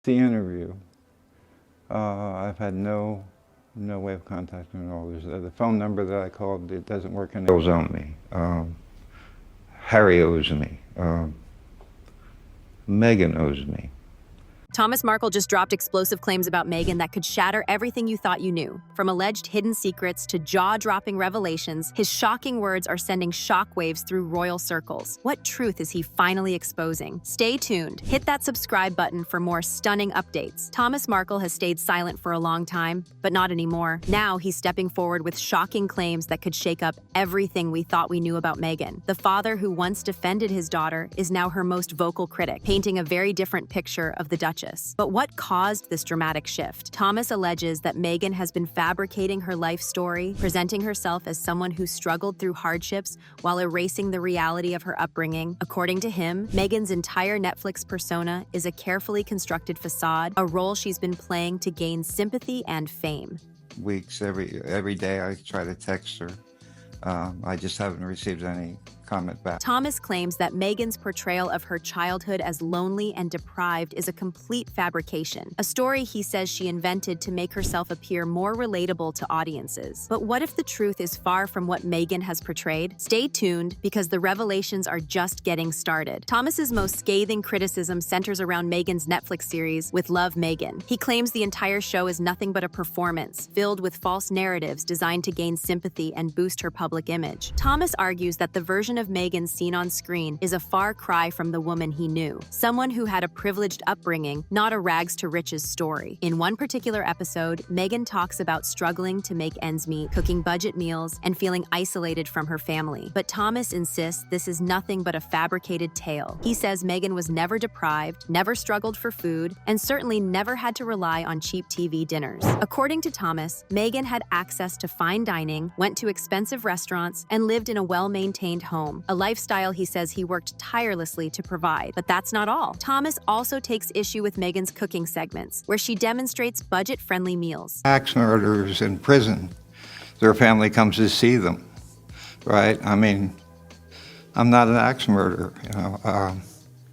The interview, I've had no way of contacting her. The phone number that I called, it doesn't work anymore. Owes on me. Harry owes me. Meghan owes me. Thomas Markle just dropped explosive claims about Meghan that could shatter everything you thought you knew. From alleged hidden secrets to jaw-dropping revelations, his shocking words are sending shockwaves through royal circles. What truth is he finally exposing? Stay tuned. Hit that subscribe button for more stunning updates. Thomas Markle has stayed silent for a long time, but not anymore. Now he's stepping forward with shocking claims that could shake up everything we thought we knew about Meghan. The father who once defended his daughter is now her most vocal critic, painting a very different picture of the Duchess. But what caused this dramatic shift? Thomas alleges that Meghan has been fabricating her life story, presenting herself as someone who struggled through hardships while erasing the reality of her upbringing. According to him, Meghan's entire Netflix persona is a carefully constructed facade, a role she's been playing to gain sympathy and fame. Weeks, every day I try to text her. I just haven't received any comment back. Thomas claims that Meghan's portrayal of her childhood as lonely and deprived is a complete fabrication, a story he says she invented to make herself appear more relatable to audiences. But what if the truth is far from what Meghan has portrayed? Stay tuned, because the revelations are just getting started. Thomas's most scathing criticism centers around Meghan's Netflix series, With Love, Meghan. He claims the entire show is nothing but a performance, filled with false narratives designed to gain sympathy and boost her public image. Thomas argues that the version of Meghan seen on screen is a far cry from the woman he knew, someone who had a privileged upbringing, not a rags-to-riches story. In one particular episode, Meghan talks about struggling to make ends meet, cooking budget meals, and feeling isolated from her family. But Thomas insists this is nothing but a fabricated tale. He says Meghan was never deprived, never struggled for food, and certainly never had to rely on cheap TV dinners. According to Thomas, Meghan had access to fine dining, went to expensive restaurants, and lived in a well-maintained home, a lifestyle he says he worked tirelessly to provide. But that's not all. Thomas also takes issue with Meghan's cooking segments, where she demonstrates budget-friendly meals. Axe murderers in prison, their family comes to see them, right? I mean, I'm not an axe murderer, you know.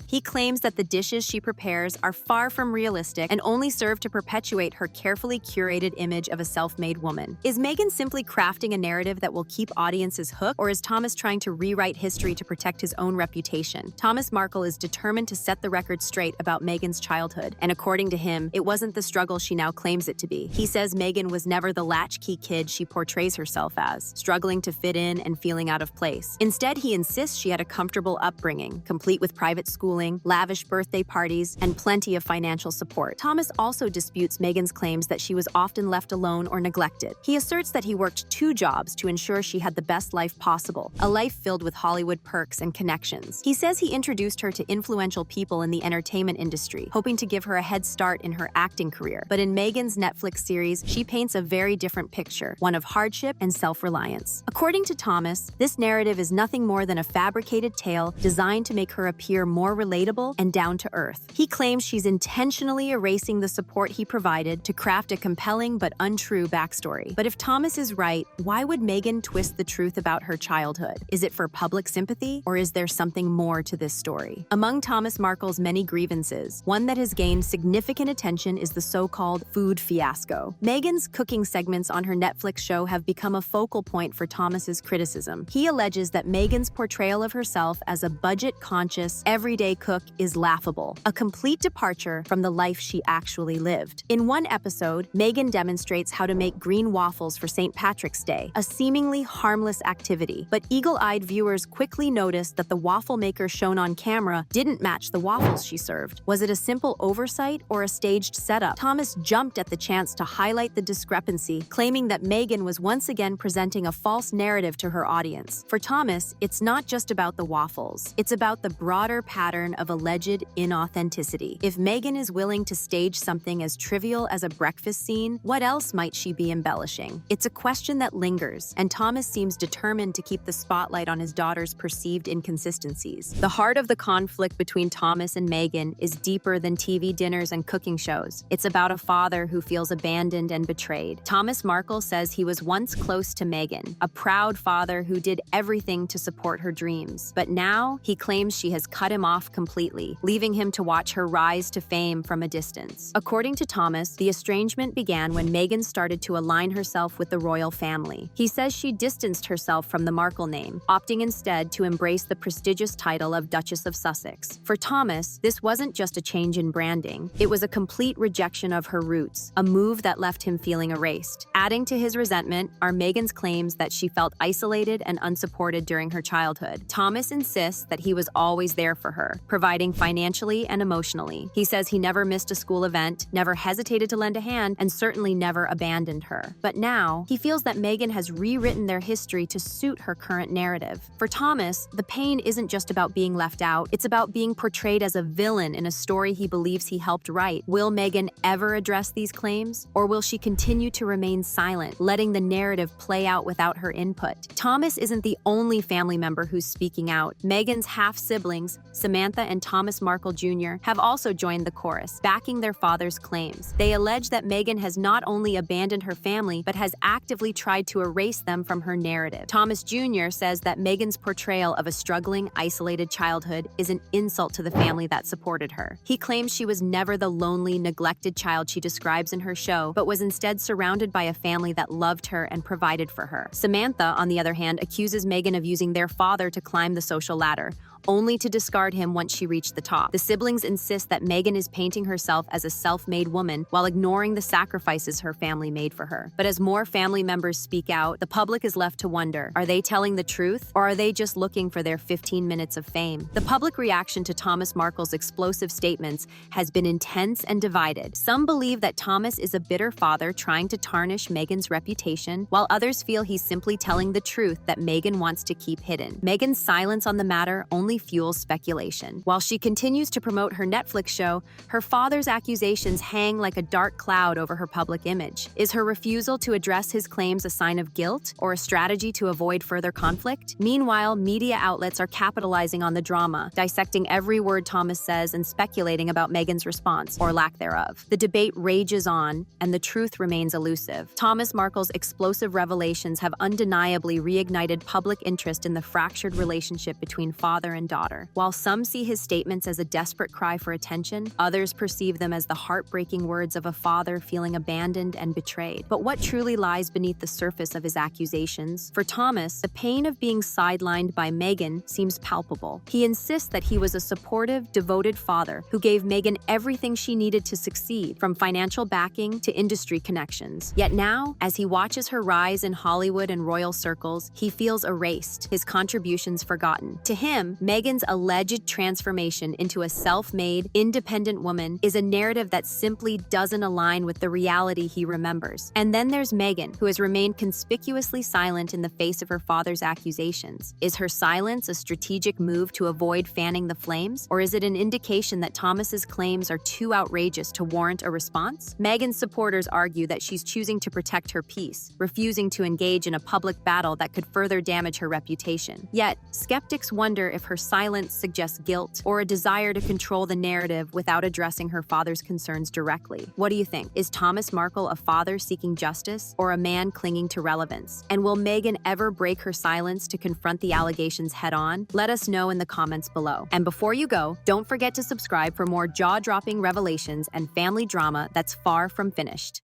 He claims that the dishes she prepares are far from realistic and only serve to perpetuate her carefully curated image of a self-made woman. Is Meghan simply crafting a narrative that will keep audiences hooked, or is Thomas trying to rewrite history to protect his own reputation? Thomas Markle is determined to set the record straight about Meghan's childhood, and according to him, it wasn't the struggle she now claims it to be. He says Meghan was never the latchkey kid she portrays herself as, struggling to fit in and feeling out of place. Instead, he insists she had a comfortable upbringing, complete with private schooling, lavish birthday parties, and plenty of financial support. Thomas also disputes Meghan's claims that she was often left alone or neglected. He asserts that he worked 2 jobs to ensure she had the best life possible, a life filled with Hollywood perks and connections. He says he introduced her to influential people in the entertainment industry, hoping to give her a head start in her acting career. But in Meghan's Netflix series, she paints a very different picture, one of hardship and self-reliance. According to Thomas, this narrative is nothing more than a fabricated tale designed to make her appear more relatable and down to earth. He claims she's intentionally erasing the support he provided to craft a compelling but untrue backstory. But if Thomas is right, why would Meghan twist the truth about her childhood? Is it for public sympathy, or is there something more to this story? Among Thomas Markle's many grievances, one that has gained significant attention is the so-called food fiasco. Meghan's cooking segments on her Netflix show have become a focal point for Thomas's criticism. He alleges that Meghan's portrayal of herself as a budget-conscious, everyday cook is laughable, a complete departure from the life she actually lived. In one episode, Meghan demonstrates how to make green waffles for St. Patrick's Day, a seemingly harmless activity. But eagle-eyed viewers quickly noticed that the waffle maker shown on camera didn't match the waffles she served. Was it a simple oversight or a staged setup? Thomas jumped at the chance to highlight the discrepancy, claiming that Meghan was once again presenting a false narrative to her audience. For Thomas, it's not just about the waffles. It's about the broader pattern of alleged inauthenticity. If Meghan is willing to stage something as trivial as a breakfast scene, what else might she be embellishing? It's a question that lingers, and Thomas seems determined to keep the spotlight on his daughter's perceived inconsistencies. The heart of the conflict between Thomas and Meghan is deeper than TV dinners and cooking shows. It's about a father who feels abandoned and betrayed. Thomas Markle says he was once close to Meghan, a proud father who did everything to support her dreams. But now, he claims she has cut him off completely, leaving him to watch her rise to fame from a distance. According to Thomas, the estrangement began when Meghan started to align herself with the royal family. He says she distanced herself from the Markle name, opting instead to embrace the prestigious title of Duchess of Sussex. For Thomas, this wasn't just a change in branding, it was a complete rejection of her roots, a move that left him feeling erased. Adding to his resentment are Meghan's claims that she felt isolated and unsupported during her childhood. Thomas insists that he was always there for her, providing financially and emotionally. He says he never missed a school event, never hesitated to lend a hand, and certainly never abandoned her. But now, he feels that Meghan has rewritten their history to suit her current narrative. For Thomas, the pain isn't just about being left out, it's about being portrayed as a villain in a story he believes he helped write. Will Meghan ever address these claims? Or will she continue to remain silent, letting the narrative play out without her input? Thomas isn't the only family member who's speaking out. Meghan's half-siblings, Samantha and Thomas Markle Jr., have also joined the chorus, backing their father's claims. They allege that Meghan has not only abandoned her family, but has actively tried to erase them from her narrative. Thomas Jr. says that Meghan's portrayal of a struggling, isolated childhood is an insult to the family that supported her. He claims she was never the lonely, neglected child she describes in her show, but was instead surrounded by a family that loved her and provided for her. Samantha, on the other hand, accuses Meghan of using their father to climb the social ladder, only to discard him once she reached the top. The siblings insist that Meghan is painting herself as a self-made woman while ignoring the sacrifices her family made for her. But as more family members speak out, the public is left to wonder, are they telling the truth, or are they just looking for their 15 minutes of fame? The public reaction to Thomas Markle's explosive statements has been intense and divided. Some believe that Thomas is a bitter father trying to tarnish Meghan's reputation, while others feel he's simply telling the truth that Meghan wants to keep hidden. Meghan's silence on the matter only fuels speculation. While she continues to promote her Netflix show, her father's accusations hang like a dark cloud over her public image. Is her refusal to address his claims a sign of guilt or a strategy to avoid further conflict? Meanwhile, media outlets are capitalizing on the drama, dissecting every word Thomas says and speculating about Meghan's response or lack thereof. The debate rages on, and the truth remains elusive. Thomas Markle's explosive revelations have undeniably reignited public interest in the fractured relationship between father and daughter. While some see his statements as a desperate cry for attention, others perceive them as the heartbreaking words of a father feeling abandoned and betrayed. But what truly lies beneath the surface of his accusations? For Thomas, the pain of being sidelined by Meghan seems palpable. He insists that he was a supportive, devoted father who gave Meghan everything she needed to succeed, from financial backing to industry connections. Yet now, as he watches her rise in Hollywood and royal circles, he feels erased, his contributions forgotten. To him, Meghan's alleged transformation into a self-made, independent woman is a narrative that simply doesn't align with the reality he remembers. And then there's Meghan, who has remained conspicuously silent in the face of her father's accusations. Is her silence a strategic move to avoid fanning the flames, or is it an indication that Thomas's claims are too outrageous to warrant a response? Meghan's supporters argue that she's choosing to protect her peace, refusing to engage in a public battle that could further damage her reputation. Yet, skeptics wonder if her silence suggests guilt or a desire to control the narrative without addressing her father's concerns directly. What do you think? Is Thomas Markle a father seeking justice or a man clinging to relevance? And will Meghan ever break her silence to confront the allegations head-on? Let us know in the comments below. And before you go, don't forget to subscribe for more jaw-dropping revelations and family drama that's far from finished.